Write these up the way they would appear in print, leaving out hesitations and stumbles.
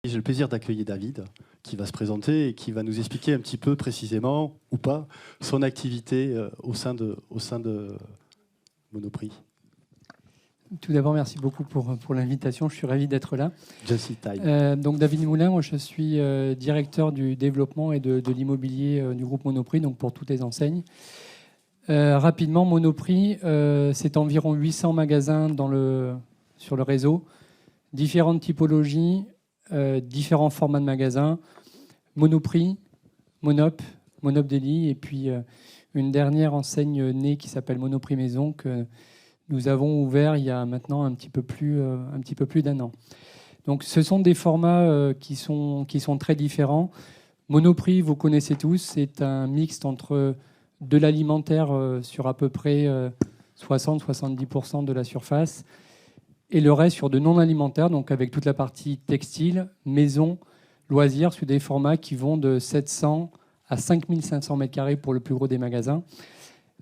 J'ai le plaisir d'accueillir David, qui va se présenter et qui va nous expliquer un petit peu précisément, ou pas, son activité au sein de Monoprix. Tout d'abord, merci beaucoup pour l'invitation. Je suis ravi d'être là. Just in time. Donc, David Moulin, moi, je suis directeur du développement et de l'immobilier du groupe Monoprix, donc pour toutes les enseignes. Rapidement, Monoprix, c'est environ 800 magasins sur le réseau, différentes typologies, différents formats de magasins, Monoprix, Monop Deli, et puis une dernière enseigne née qui s'appelle Monoprix Maison, que nous avons ouvert il y a maintenant un petit peu plus d'un an. Donc, ce sont des formats qui sont très différents. Monoprix, vous connaissez tous, c'est un mixte entre de l'alimentaire sur à peu près 60-70% de la surface et le reste sur de non-alimentaire, donc avec toute la partie textile, maison, loisirs, sur des formats qui vont de 700 à 5500 m² pour le plus gros des magasins.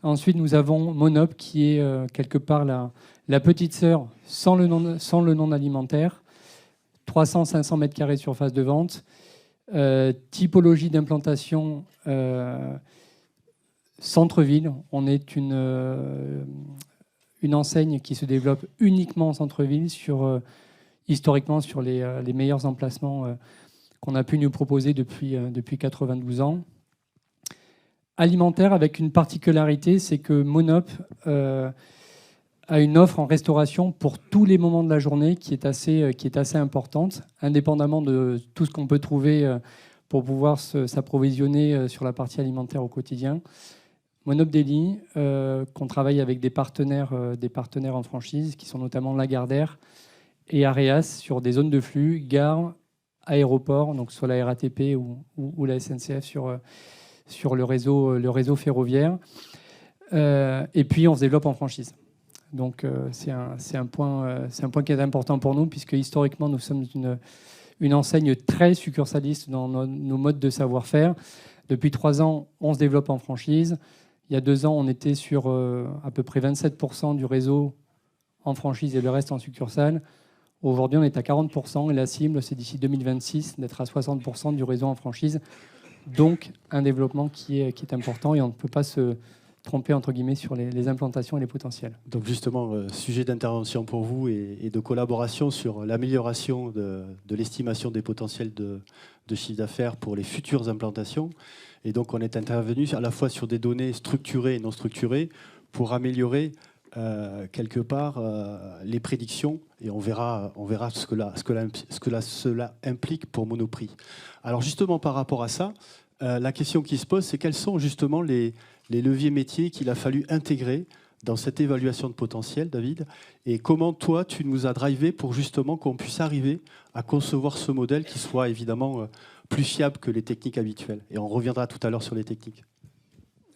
Ensuite, nous avons Monop, qui est quelque part la petite sœur sans le non-alimentaire, 300-500 m² surface de vente, typologie d'implantation centre-ville. On est une enseigne qui se développe uniquement en centre-ville, historiquement sur les meilleurs emplacements qu'on a pu nous proposer depuis 92 ans. Alimentaire, avec une particularité, c'est que Monop a une offre en restauration pour tous les moments de la journée qui est assez importante, indépendamment de tout ce qu'on peut trouver pour pouvoir s'approvisionner sur la partie alimentaire au quotidien. Monop Deli, qu'on travaille avec des partenaires en franchise, qui sont notamment Lagardère et Areas, sur des zones de flux, gares, aéroports, donc soit la RATP ou la SNCF sur le réseau ferroviaire. Et puis, on se développe en franchise. Donc, c'est un point qui est important pour nous, puisque historiquement, nous sommes une enseigne très succursaliste dans nos modes de savoir-faire. Depuis 3 ans, on se développe en franchise. Il y a 2 ans, on était sur à peu près 27% du réseau en franchise et le reste en succursale. Aujourd'hui, on est à 40% et la cible, c'est d'ici 2026 d'être à 60% du réseau en franchise. Donc, un développement qui est important et on ne peut pas se tromper, entre guillemets, sur les implantations et les potentiels. Donc justement, sujet d'intervention pour vous et de collaboration sur l'amélioration de l'estimation des potentiels de chiffre d'affaires pour les futures implantations. Et donc, on est intervenu à la fois sur des données structurées et non structurées pour améliorer quelque part les prédictions, et on verra ce que cela implique pour Monoprix. Alors justement, par rapport à ça, la question qui se pose, c'est quels sont justement les leviers métiers qu'il a fallu intégrer dans cette évaluation de potentiel, David, et comment toi, tu nous as drivé pour justement qu'on puisse arriver à concevoir ce modèle qui soit évidemment plus fiable que les techniques habituelles. Et on reviendra tout à l'heure sur les techniques.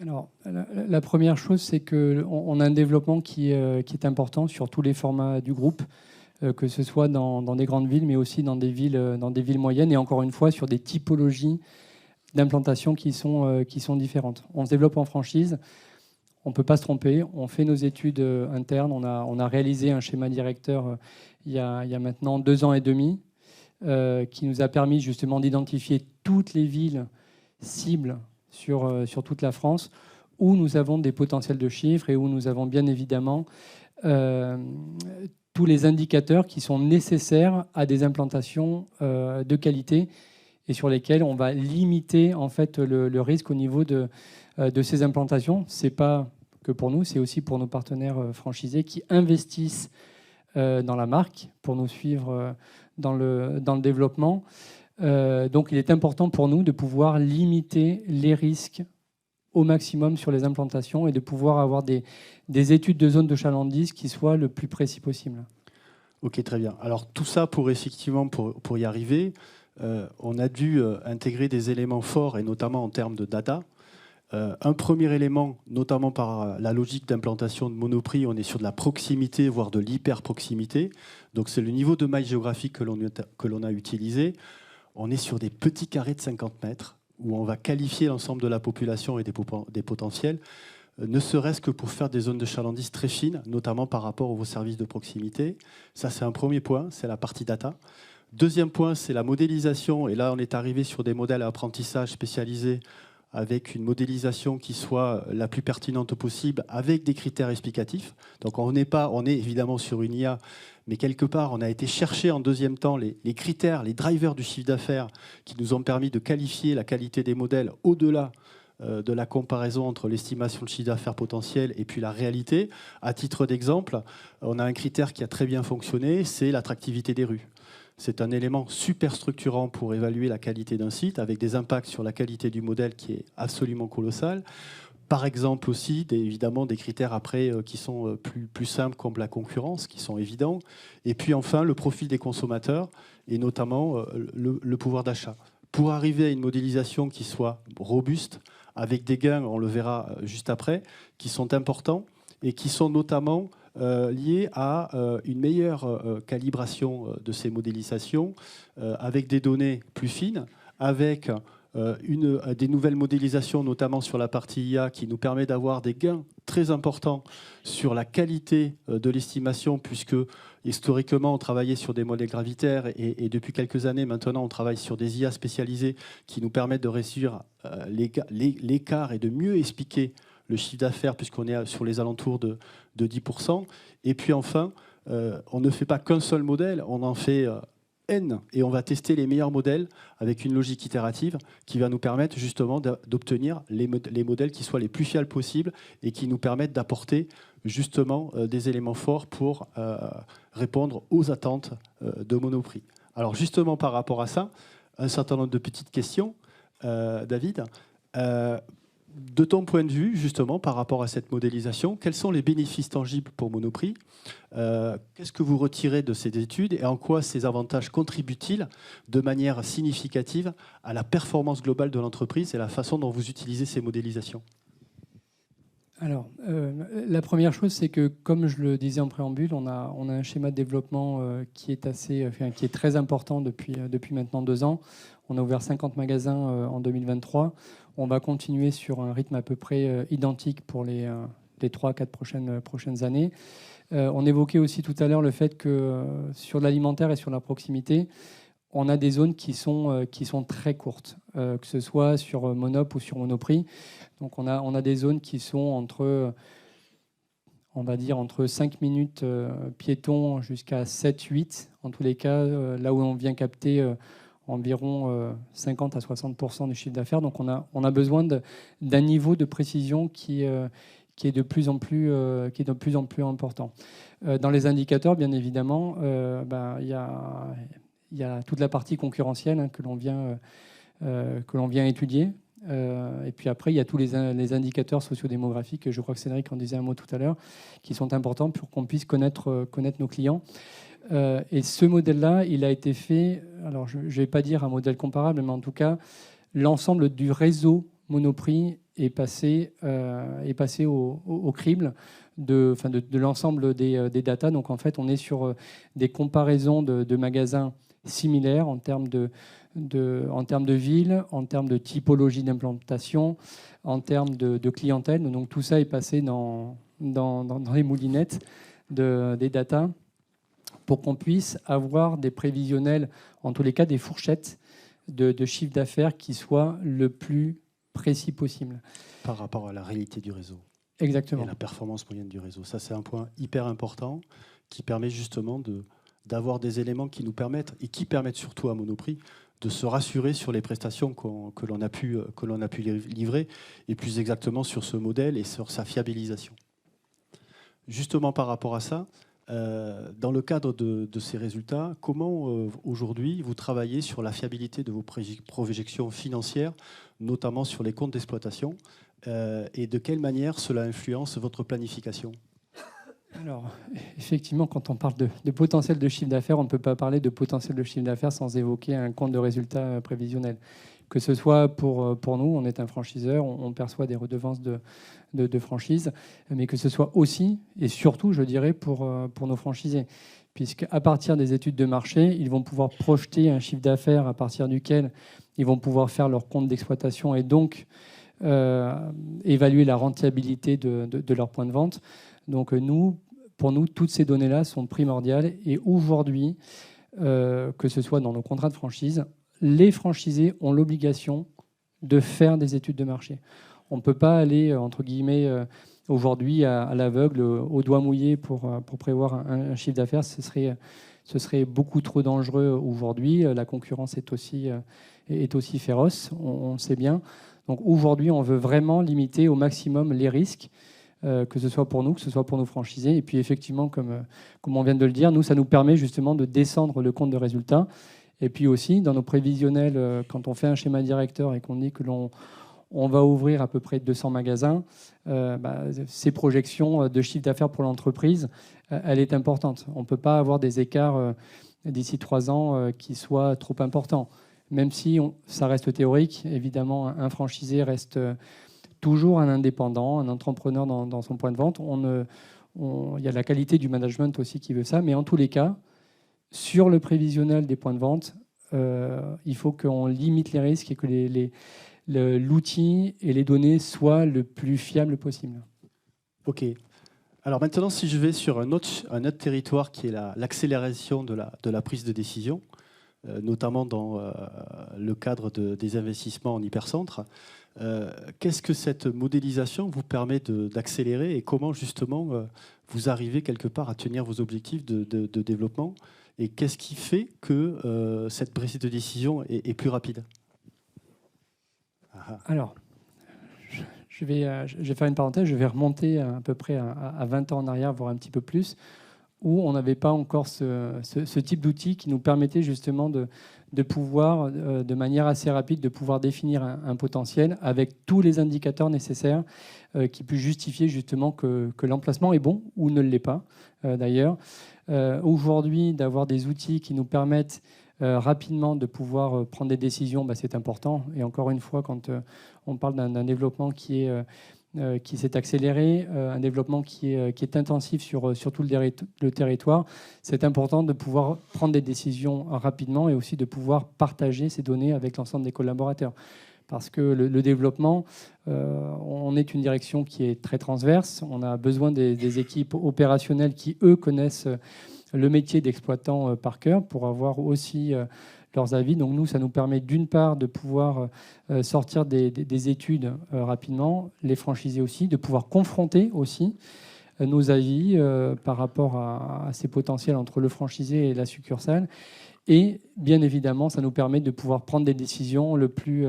Alors, la première chose, c'est qu'on a un développement qui est important sur tous les formats du groupe, que ce soit dans des grandes villes, mais aussi dans des villes moyennes, et encore une fois, sur des typologies d'implantation qui sont différentes. On se développe en franchise, on ne peut pas se tromper, on fait nos études internes, on a réalisé un schéma directeur il y a maintenant 2 ans et demi, qui nous a permis justement d'identifier toutes les villes cibles sur toute la France, où nous avons des potentiels de chiffres et où nous avons bien évidemment tous les indicateurs qui sont nécessaires à des implantations de qualité et sur lesquels on va limiter en fait le risque au niveau de ces implantations. Ce n'est pas que pour nous, c'est aussi pour nos partenaires franchisés qui investissent dans la marque pour nous suivre dans le développement. Donc il est important pour nous de pouvoir limiter les risques au maximum sur les implantations et de pouvoir avoir des études de zone de chalandise qui soient le plus précis possible. Ok, très bien. Alors tout ça pour y arriver, on a dû intégrer des éléments forts et notamment en termes de data. Un premier élément, notamment par la logique d'implantation de Monoprix, on est sur de la proximité, voire de l'hyper-proximité. Donc c'est le niveau de maille géographique que l'on a utilisé. On est sur des petits carrés de 50 mètres où on va qualifier l'ensemble de la population et des potentiels, ne serait-ce que pour faire des zones de chalandise très fines, notamment par rapport aux services de proximité. Ça, c'est un premier point, c'est la partie data. Deuxième point, c'est la modélisation. Et là, on est arrivé sur des modèles à apprentissage spécialisés avec une modélisation qui soit la plus pertinente possible, avec des critères explicatifs. Donc on est évidemment sur une IA, mais quelque part, on a été chercher en deuxième temps les critères, les drivers du chiffre d'affaires qui nous ont permis de qualifier la qualité des modèles au-delà de la comparaison entre l'estimation de chiffre d'affaires potentiel et puis la réalité. À titre d'exemple, on a un critère qui a très bien fonctionné, c'est l'attractivité des rues. C'est un élément super structurant pour évaluer la qualité d'un site, avec des impacts sur la qualité du modèle qui est absolument colossal. Par exemple aussi, évidemment, des critères après qui sont plus simples, comme la concurrence, qui sont évidents. Et puis enfin, le profil des consommateurs, et notamment le pouvoir d'achat. Pour arriver à une modélisation qui soit robuste, avec des gains, on le verra juste après, qui sont importants, et qui sont notamment liés à une meilleure calibration de ces modélisations, avec des données plus fines, avec des nouvelles modélisations, notamment sur la partie IA, qui nous permet d'avoir des gains très importants sur la qualité de l'estimation, puisque historiquement, on travaillait sur des modèles gravitaires et depuis quelques années, maintenant, on travaille sur des IA spécialisées qui nous permettent de réduire l'écart et de mieux expliquer le chiffre d'affaires, puisqu'on est sur les alentours de 10%. Et puis enfin, on ne fait pas qu'un seul modèle, on en fait N, et on va tester les meilleurs modèles avec une logique itérative qui va nous permettre justement d'obtenir les modèles qui soient les plus fiables possibles et qui nous permettent d'apporter justement des éléments forts pour répondre aux attentes de Monoprix. Alors justement par rapport à ça, un certain nombre de petites questions, David. De ton point de vue, justement, par rapport à cette modélisation, quels sont les bénéfices tangibles pour Monoprix ? Qu'est-ce que vous retirez de ces études et en quoi ces avantages contribuent-ils de manière significative à la performance globale de l'entreprise et la façon dont vous utilisez ces modélisations ? Alors, la première chose, c'est que, comme je le disais en préambule, on a un schéma de développement qui est très important depuis maintenant 2 ans. On a ouvert 50 magasins en 2023. On va continuer sur un rythme à peu près identique pour les 3-4 prochaines années. On évoquait aussi tout à l'heure le fait que sur l'alimentaire et sur la proximité, on a des zones qui sont très courtes, que ce soit sur Monop ou sur Monoprix. Donc on a des zones qui sont entre 5 minutes piétons jusqu'à 7-8. En tous les cas, là où on vient capter environ 50 à 60% du chiffre d'affaires. Donc on a besoin d'un niveau de précision qui est de plus en plus important. Dans les indicateurs, bien évidemment, il y a toute la partie concurrentielle que l'on vient étudier. Et puis après, il y a tous les indicateurs sociodémographiques, je crois que Cédric en disait un mot tout à l'heure, qui sont importants pour qu'on puisse connaître nos clients. Et ce modèle-là, il a été fait, alors je ne vais pas dire un modèle comparable, mais en tout cas, l'ensemble du réseau Monoprix est passé au crible de l'ensemble des datas. Donc en fait, on est sur des comparaisons de magasins similaires en termes de villes, en termes de typologie d'implantation, en termes de clientèle. Donc tout ça est passé dans les moulinettes des datas pour qu'on puisse avoir des prévisionnels, en tous les cas des fourchettes de chiffre d'affaires qui soient le plus précis possible. Par rapport à la réalité du réseau. Exactement. Et la performance moyenne du réseau. Ça, c'est un point hyper important qui permet justement d'avoir des éléments qui nous permettent, et qui permettent surtout à Monoprix, de se rassurer sur les prestations que l'on a pu livrer, et plus exactement sur ce modèle et sur sa fiabilisation. Justement par rapport à ça, dans le cadre de ces résultats, comment aujourd'hui vous travaillez sur la fiabilité de vos projections financières, notamment sur les comptes d'exploitation, et de quelle manière cela influence votre planification ? Alors, effectivement, quand on parle de potentiel de chiffre d'affaires, on ne peut pas parler de potentiel de chiffre d'affaires sans évoquer un compte de résultat prévisionnel. Que ce soit pour nous, on est un franchiseur, on perçoit des redevances de franchise, mais que ce soit aussi et surtout, je dirais, pour nos franchisés. Puisqu'à partir des études de marché, ils vont pouvoir projeter un chiffre d'affaires à partir duquel ils vont pouvoir faire leur compte d'exploitation et donc évaluer la rentabilité de leur point de vente. Donc pour nous, toutes ces données-là sont primordiales. Et aujourd'hui, que ce soit dans nos contrats de franchise, les franchisés ont l'obligation de faire des études de marché. On ne peut pas aller, entre guillemets, aujourd'hui à l'aveugle, au doigt mouillé pour prévoir un chiffre d'affaires. Ce serait beaucoup trop dangereux aujourd'hui. La concurrence est aussi féroce, on le sait bien. Donc aujourd'hui, on veut vraiment limiter au maximum les risques, que ce soit pour nous, que ce soit pour nos franchisés. Et puis effectivement, comme on vient de le dire, nous, ça nous permet justement de descendre le compte de résultat. Et puis aussi, dans nos prévisionnels, quand on fait un schéma directeur et qu'on dit que on va ouvrir à peu près 200 magasins, ces projections de chiffre d'affaires pour l'entreprise, elle est importante. On ne peut pas avoir des écarts d'ici 3 ans qui soient trop importants. Même si ça reste théorique, évidemment, un franchisé reste toujours un indépendant, un entrepreneur dans son point de vente. Il y a la qualité du management aussi qui veut ça, mais en tous les cas, sur le prévisionnel des points de vente, il faut qu'on limite les risques et que l'outil et les données soient le plus fiables possible. OK. Alors maintenant, si je vais sur un autre territoire qui est l'accélération de la prise de décision, notamment dans le cadre des investissements en hypercentre, qu'est-ce que cette modélisation vous permet d'accélérer et comment justement vous arrivez quelque part à tenir vos objectifs de développement et qu'est-ce qui fait que cette prise de décision est plus rapide? Alors, je vais faire une parenthèse, je vais remonter à peu près à 20 ans en arrière, voire un petit peu plus, où on n'avait pas encore ce type d'outil qui nous permettait justement de pouvoir, de manière assez rapide, de pouvoir définir un potentiel avec tous les indicateurs nécessaires qui puissent justifier justement que l'emplacement est bon ou ne l'est pas, d'ailleurs. Aujourd'hui, d'avoir des outils qui nous permettent rapidement de pouvoir prendre des décisions, c'est important. Et encore une fois, quand on parle d'un développement qui s'est accéléré, un développement qui est intensif sur tout le territoire, c'est important de pouvoir prendre des décisions rapidement et aussi de pouvoir partager ces données avec l'ensemble des collaborateurs. Parce que le développement, on est une direction qui est très transverse. On a besoin des équipes opérationnelles qui, eux, connaissent le métier d'exploitant par cœur pour avoir aussi leurs avis. Donc nous, ça nous permet d'une part de pouvoir sortir des études rapidement, les franchisés aussi, de pouvoir confronter aussi nos avis par rapport à ces potentiels entre le franchisé et la succursale. Et bien évidemment, ça nous permet de pouvoir prendre des décisions le plus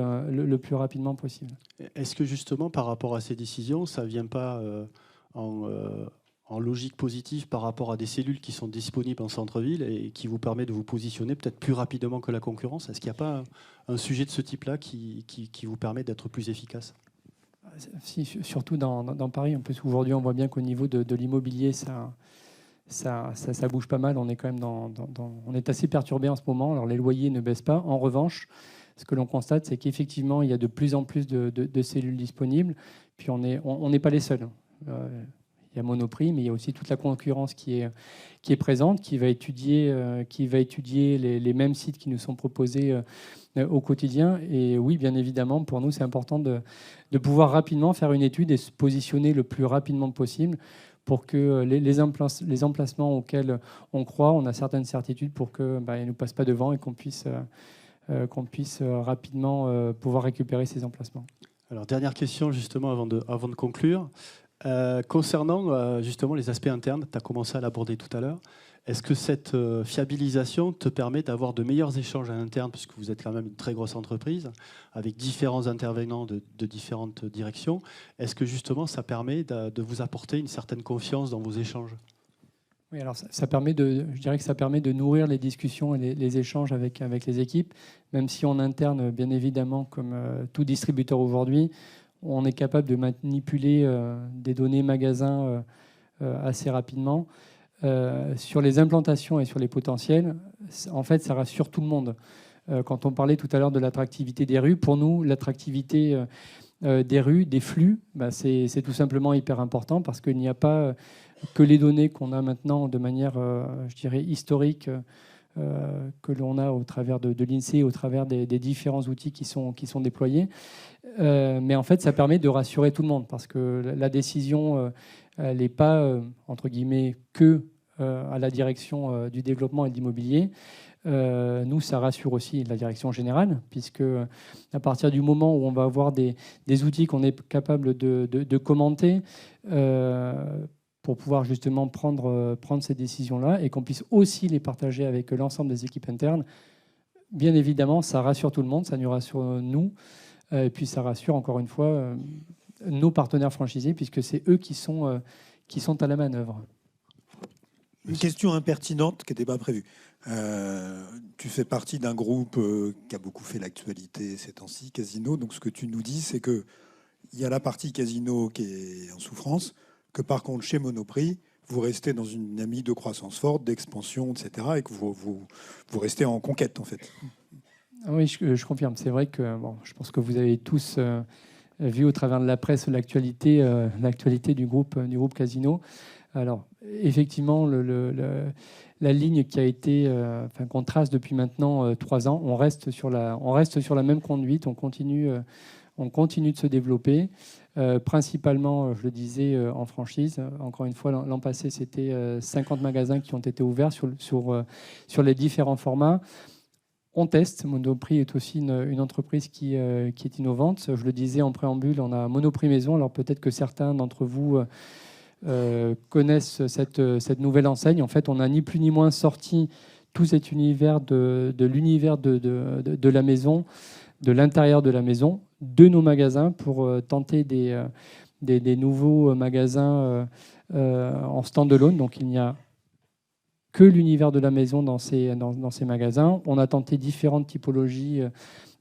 rapidement possible. Est-ce que justement, par rapport à ces décisions, ça ne vient pas en logique positive par rapport à des cellules qui sont disponibles en centre-ville et qui vous permet de vous positionner peut-être plus rapidement que la concurrence? Est-ce qu'il n'y a pas un sujet de ce type-là qui vous permet d'être plus efficace? Si, surtout dans Paris. En plus, aujourd'hui, on voit bien qu'au niveau de l'immobilier, ça bouge pas mal. On est quand même on est assez perturbé en ce moment. Alors, les loyers ne baissent pas. En revanche, ce que l'on constate, c'est qu'effectivement, il y a de plus en plus de cellules disponibles. Puis, on n'est pas les seuls. Il y a Monoprix, mais il y a aussi toute la concurrence qui est présente, qui va étudier les mêmes sites qui nous sont proposés au quotidien. Et oui, bien évidemment, pour nous, c'est important de pouvoir rapidement faire une étude et se positionner le plus rapidement possible pour que les emplacements auxquels on croit, on a certaines certitudes pour qu'ils ne nous passent pas devant et qu'on puisse rapidement pouvoir récupérer ces emplacements. Alors, dernière question, justement, avant de conclure. Concernant justement les aspects internes, tu as commencé à l'aborder tout à l'heure. Est-ce que cette fiabilisation te permet d'avoir de meilleurs échanges à l'interne, puisque vous êtes quand même une très grosse entreprise, avec différents intervenants de différentes directions? Est-ce que justement ça permet de vous apporter une certaine confiance dans vos échanges? Oui, alors je dirais que ça permet de nourrir les discussions et les échanges avec les équipes, même si en interne, bien évidemment, comme tout distributeur aujourd'hui, on est capable de manipuler des données magasins assez rapidement. Sur les implantations et sur les potentiels, en fait, ça rassure tout le monde. Quand on parlait tout à l'heure de l'attractivité des rues, pour nous, l'attractivité des rues, des flux, c'est tout simplement hyper important parce qu'il n'y a pas que les données qu'on a maintenant de manière, je dirais, historique, que l'on a au travers de l'INSEE, au travers des différents outils qui sont déployés. Mais en fait, ça permet de rassurer tout le monde parce que la décision, elle n'est pas, entre guillemets, que à la direction du développement et de l'immobilier. Nous, ça rassure aussi la direction générale, puisque à partir du moment où on va avoir des outils qu'on est capable de commenter pour pouvoir justement prendre ces décisions-là et qu'on puisse aussi les partager avec l'ensemble des équipes internes, bien évidemment, ça rassure tout le monde, ça nous rassure nous, et puis ça rassure encore une fois nos partenaires franchisés, puisque c'est eux qui sont à la manœuvre. Une question impertinente qui n'était pas prévue. Tu fais partie d'un groupe qui a beaucoup fait l'actualité ces temps-ci, Casino. Donc ce que tu nous dis, c'est qu'il y a la partie Casino qui est en souffrance, que par contre chez Monoprix, vous restez dans une dynamique de croissance forte, d'expansion, etc. et que vous restez en conquête en fait. Oui, je confirme. C'est vrai que je pense que vous avez tous vu au travers de la presse l'actualité du groupe Casino. Alors, effectivement, la ligne qui a été, qu'on trace depuis maintenant 3 ans, on reste sur la même conduite, on continue de se développer, principalement, je le disais, en franchise. Encore une fois, l'an passé, c'était 50 magasins qui ont été ouverts sur les différents formats. On teste. Monoprix est aussi une entreprise qui est innovante. Je le disais en préambule, on a Monoprix Maison. Alors peut-être que certains d'entre vous connaissent cette nouvelle enseigne. En fait, on n'a ni plus ni moins sorti tout cet univers de l'univers de la maison, de l'intérieur de la maison, de nos magasins pour tenter des nouveaux magasins en stand-alone. Donc il n'y a que l'univers de la maison dans ces magasins. On a tenté différentes typologies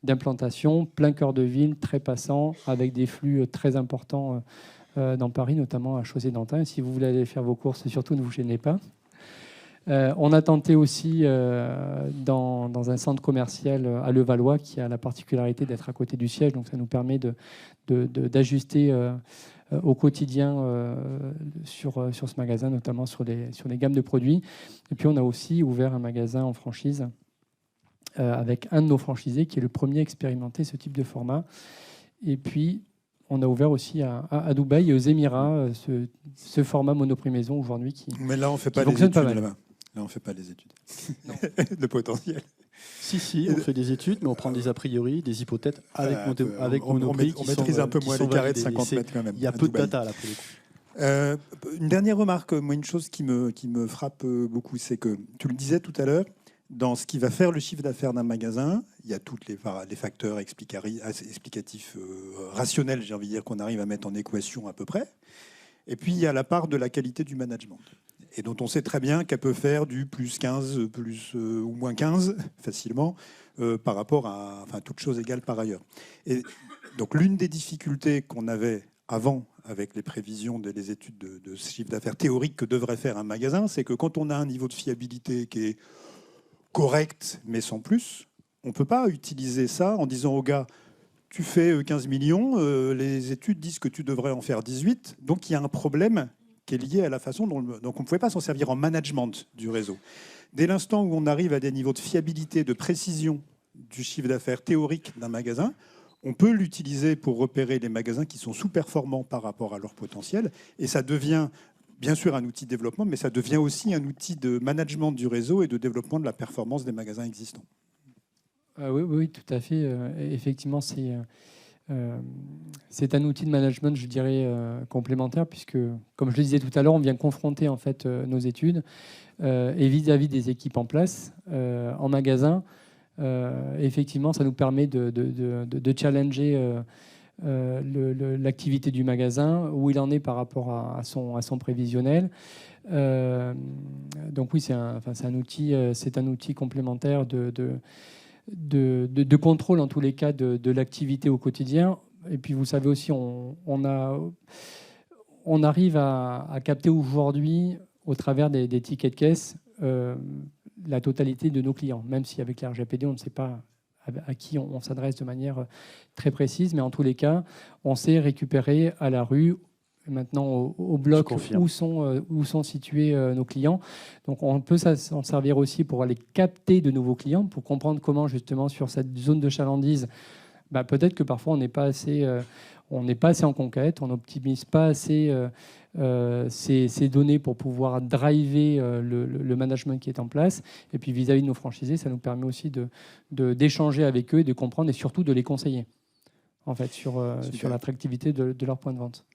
d'implantation, plein cœur de ville, très passant, avec des flux très importants dans Paris, notamment à Chaussée-d'Antin. Si vous voulez aller faire vos courses, surtout ne vous gênez pas. On a tenté aussi dans un centre commercial à Levallois, qui a la particularité d'être à côté du siège, donc ça nous permet d'ajuster au quotidien sur ce magasin, notamment sur les gammes de produits. Et puis on a aussi ouvert un magasin en franchise avec un de nos franchisés qui est le premier à expérimenter ce type de format. Et puis on a ouvert aussi à Dubaï et aux Émirats ce format Monoprix Maison aujourd'hui Mais là on fait pas les études là-bas. Là on fait pas les études de potentiel. Si, on fait des études, mais on prend des a priori, des hypothèses avec Monoprix. On maîtrise un peu moins les carrés de 50 mètres quand même. Il y a peu de data là pour le coup. Une dernière remarque, moi une chose qui me frappe beaucoup, c'est que tu le disais tout à l'heure, dans ce qui va faire le chiffre d'affaires d'un magasin, il y a tous les facteurs explicatifs rationnels, j'ai envie de dire, qu'on arrive à mettre en équation à peu près. Et puis il y a la part de la qualité du management, et dont on sait très bien qu'elle peut faire du plus 15, ou moins 15 facilement par rapport à toutes choses égales par ailleurs. Et donc l'une des difficultés qu'on avait avant avec les prévisions des études de chiffre d'affaires théorique que devrait faire un magasin, c'est que quand on a un niveau de fiabilité qui est correct mais sans plus, on ne peut pas utiliser ça en disant aux gars tu fais 15 millions, les études disent que tu devrais en faire 18, donc il y a un problème qui est lié à la façon dont... Donc on ne pouvait pas s'en servir en management du réseau. Dès l'instant où on arrive à des niveaux de fiabilité, de précision du chiffre d'affaires théorique d'un magasin, on peut l'utiliser pour repérer les magasins qui sont sous-performants par rapport à leur potentiel, et ça devient bien sûr un outil de développement, mais ça devient aussi un outil de management du réseau et de développement de la performance des magasins existants. Oui, tout à fait. Effectivement, c'est un outil de management, je dirais, complémentaire, puisque, comme je le disais tout à l'heure, on vient confronter en fait nos études et vis-à-vis des équipes en place en magasin. Effectivement, ça nous permet de challenger l'activité du magasin, où il en est par rapport à son prévisionnel. Donc oui, c'est un outil complémentaire de contrôle, en tous les cas, de l'activité au quotidien. Et puis, vous savez aussi, on arrive à capter aujourd'hui, au travers des tickets de caisse, la totalité de nos clients, même si avec la RGPD, on ne sait pas à qui on s'adresse de manière très précise. Mais en tous les cas, on sait récupérer à la rue, maintenant au bloc, où sont situés nos clients. Donc on peut s'en servir aussi pour aller capter de nouveaux clients, pour comprendre comment justement sur cette zone de chalandise, peut-être que parfois on n'est pas assez on n'est pas assez en conquête, on n'optimise pas assez ces données pour pouvoir driver le management qui est en place. Et puis vis-à-vis de nos franchisés, ça nous permet aussi d'échanger avec eux, de comprendre et surtout de les conseiller en fait, sur l'attractivité de leur point de vente.